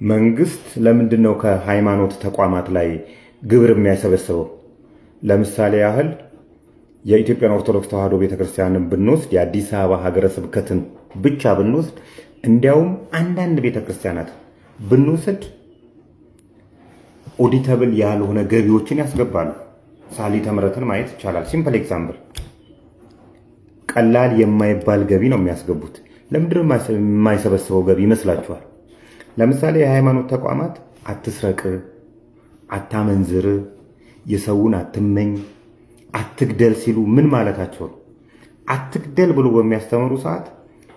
መንግስት ለምንድነው ከሃይማኖት ተቋማት ላይ ግብር የሚያሰበስበው? ለምሳሌ ያህል የኢትዮጵያን ኦርቶዶክስ ተዋሕዶ ቤተክርስቲያንን ብንወስድ የአዲስ አበባ ሀገረ ስብከትን ብቻ ብንወስድ እንዲያውም አንዳንድ ቤተክርስቲያናት ብንወስድ ኦዲተብል ያልሆነ ገቢዎችን ያስገባሉ። ሳሊተ ምሕረትን ማየት ይቻላል። ሲምፕል ኤግዛምፕል፣ ቀላል የማይባል ገቢ ነው የሚያስገቡት። ለምንድነው የማይሰበስበው ገቢ ይመስላችኋል? ለምሳሌ የሃይማኖት ተቋማት አትስረቅ፣ አታመንዝር፣ የሰውን አትመኝ፣ አትግደል ሲሉ ምን ማለታቸው ነው? አትግደል ብሎ በሚያስተምሩ ሰዓት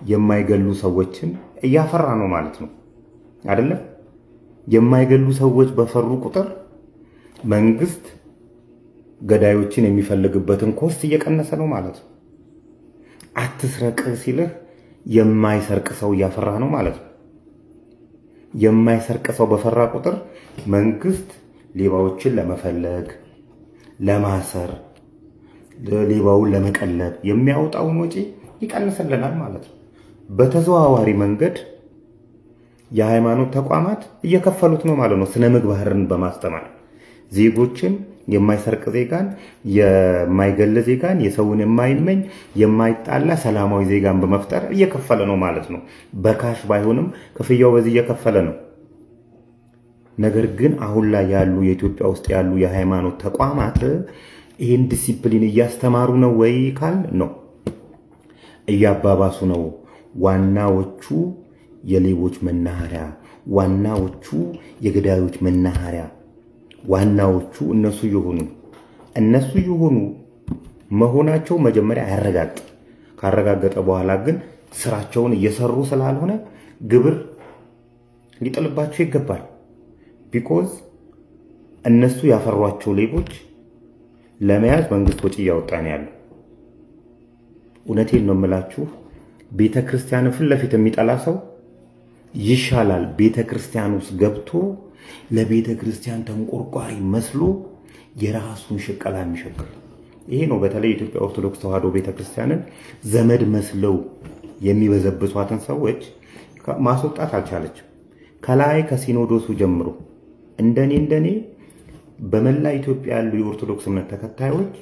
የማይገሉ ሰዎችን እያፈራ ነው ማለት ነው አይደለም? የማይገሉ ሰዎች በፈሩ ቁጥር መንግስት ገዳዮችን የሚፈልግበትን ኮስት እየቀነሰ ነው ማለት ነው። አትስረቅ ሲልህ የማይሰርቅ ሰው እያፈራ ነው ማለት ነው። የማይሰርቅ ሰው በፈራ ቁጥር መንግስት ሌባዎችን ለመፈለግ፣ ለማሰር፣ ሌባውን ለመቀለብ የሚያወጣውን ወጪ ይቀንስልናል ማለት ነው። በተዘዋዋሪ መንገድ የሃይማኖት ተቋማት እየከፈሉት ነው ማለት ነው። ስነ ምግባርን በማስተማር ዜጎችን የማይሰርቅ ዜጋን፣ የማይገል ዜጋን፣ የሰውን የማይመኝ የማይጣላ ሰላማዊ ዜጋን በመፍጠር እየከፈለ ነው ማለት ነው። በካሽ ባይሆንም ክፍያው በዚህ እየከፈለ ነው። ነገር ግን አሁን ላይ ያሉ የኢትዮጵያ ውስጥ ያሉ የሃይማኖት ተቋማት ይህን ዲሲፕሊን እያስተማሩ ነው ወይ ካል ነው፣ እያባባሱ ነው። ዋናዎቹ የሌቦች መናኸሪያ፣ ዋናዎቹ የገዳዮች መናኸሪያ፣ ዋናዎቹ እነሱ የሆኑ መሆናቸው መጀመሪያ ያረጋግጥ። ካረጋገጠ በኋላ ግን ስራቸውን እየሰሩ ስላልሆነ ግብር ሊጥልባቸው ይገባል። ቢኮዝ እነሱ ያፈሯቸው ሌቦች ለመያዝ መንግስት ወጪ እያወጣ ነው ያለው። እውነቴን ነው የምላችሁ። ቤተክርስቲያን ፊት ለፊት የሚጠላ ሰው ይሻላል ቤተክርስቲያን ውስጥ ገብቶ ለቤተክርስቲያን ተንቆርቋሪ መስሎ የራሱን ሽቀላ የሚሸቅል። ይሄ ነው በተለይ የኢትዮጵያ ኦርቶዶክስ ተዋሕዶ ቤተክርስቲያንን ዘመድ መስለው የሚበዘብሷትን ሰዎች ማስወጣት አልቻለችም። ከላይ ከሲኖዶሱ ጀምሮ እንደኔ በመላ ኢትዮጵያ ያሉ የኦርቶዶክስ እምነት ተከታዮች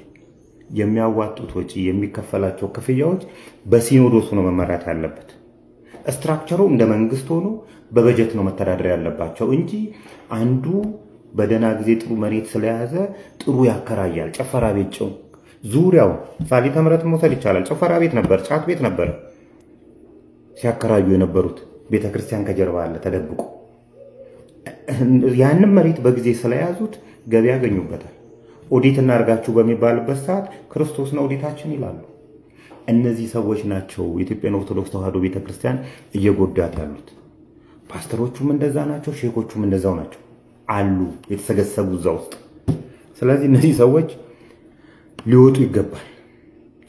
የሚያዋጡት ወጪ፣ የሚከፈላቸው ክፍያዎች በሲኖዶሱ ነው መመራት ያለበት። ስትራክቸሩ እንደ መንግስት ሆኖ በበጀት ነው መተዳደር ያለባቸው እንጂ አንዱ በደህና ጊዜ ጥሩ መሬት ስለያዘ ጥሩ ያከራያል። ጭፈራ ቤት ጭው ዙሪያው ሳሊተ ምሕረትን መውሰድ ይቻላል። ጭፈራ ቤት ነበር፣ ጫት ቤት ነበር ሲያከራዩ የነበሩት። ቤተክርስቲያን ከጀርባ አለ ተደብቆ። ያንን መሬት በጊዜ ስለያዙት ገቢ ያገኙበታል። ኦዲት እናርጋችሁ በሚባልበት ሰዓት ክርስቶስን ኦዲታችን ይላሉ። እነዚህ ሰዎች ናቸው የኢትዮጵያን ኦርቶዶክስ ተዋሕዶ ቤተክርስቲያን እየጎዳት ያሉት። ፓስተሮቹም እንደዛ ናቸው፣ ሼኮቹም እንደዛው ናቸው አሉ የተሰገሰቡ እዛ ውስጥ። ስለዚህ እነዚህ ሰዎች ሊወጡ ይገባል።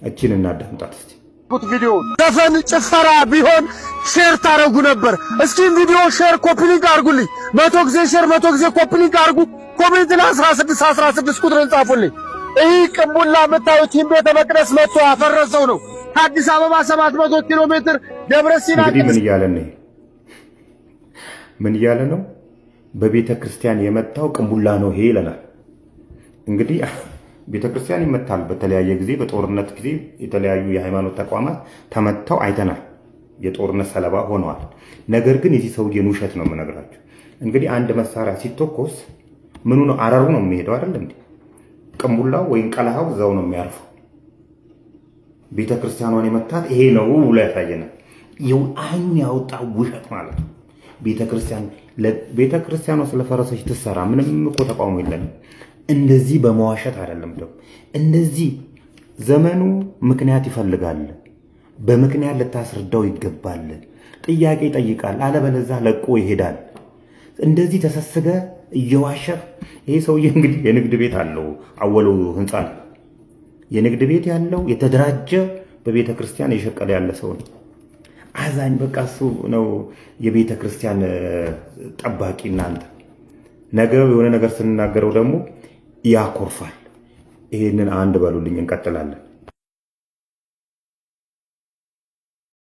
እችን እናዳምጣት እስቲ። ቪዲዮ ዘፈን ጭፈራ ቢሆን ሼር ታረጉ ነበር። እስኪ ቪዲዮ ሼር ኮፒሊንግ አርጉልኝ። 100 ጊዜ ሼር 100 ጊዜ ኮፒሊንግ አርጉ። ኮሜንት ላይ 16 ቁጥርን ጻፉልኝ። ይህ ቅቡላ የምታዩት ቤተ መቅደስ መጥቶ ያፈረሰው ነው። ከአዲስ አበባ 700 ኪሎ ሜትር ደብረ ሲና። እንግዲህ ምን እያለ ነው? በቤተ ክርስቲያን የመጣው ቅቡላ ነው ይሄ ይለናል። እንግዲህ ቤተ ክርስቲያን ይመታል በተለያየ ጊዜ። በጦርነት ጊዜ የተለያዩ የሃይማኖት ተቋማት ተመተው አይተናል። የጦርነት ሰለባ ሆነዋል። ነገር ግን የዚህ ሰውዬን ውሸት ነው የምነግራቸው። እንግዲህ አንድ መሳሪያ ሲተኮስ ምኑ ነው? አረሩ ነው የሚሄደው አይደል እንዴ? ቅቡላው ወይም ቀለሃው እዛው ነው የሚያርፈው። ቤተ ክርስቲያኗን የመታት ይሄ ነው ብሎ ያሳየናል። አይን ያወጣ ውሸት ማለት ነው። ቤተ ክርስቲያኗ ስለፈረሰች ትሰራ፣ ምንም እኮ ተቃውሞ የለንም። እንደዚህ በመዋሸት አይደለም። እንደዚህ ዘመኑ ምክንያት ይፈልጋል። በምክንያት ልታስረዳው ይገባል። ጥያቄ ይጠይቃል። አለበለዚያ ለቆ ይሄዳል። እንደዚህ ተሰስገ እየዋሸህ ይሄ ሰውዬ እንግዲህ የንግድ ቤት አለው። አወሉ ህንፃ ነው የንግድ ቤት ያለው፣ የተደራጀ በቤተ ክርስቲያን የሸቀለ ያለ ሰው ነው። አዛኝ በቃ እሱ ነው የቤተ ክርስቲያን ጠባቂ። እናንተ ነገ የሆነ ነገር ስንናገረው ደግሞ ያኮርፋል። ይሄንን አንድ በሉልኝ፣ እንቀጥላለን።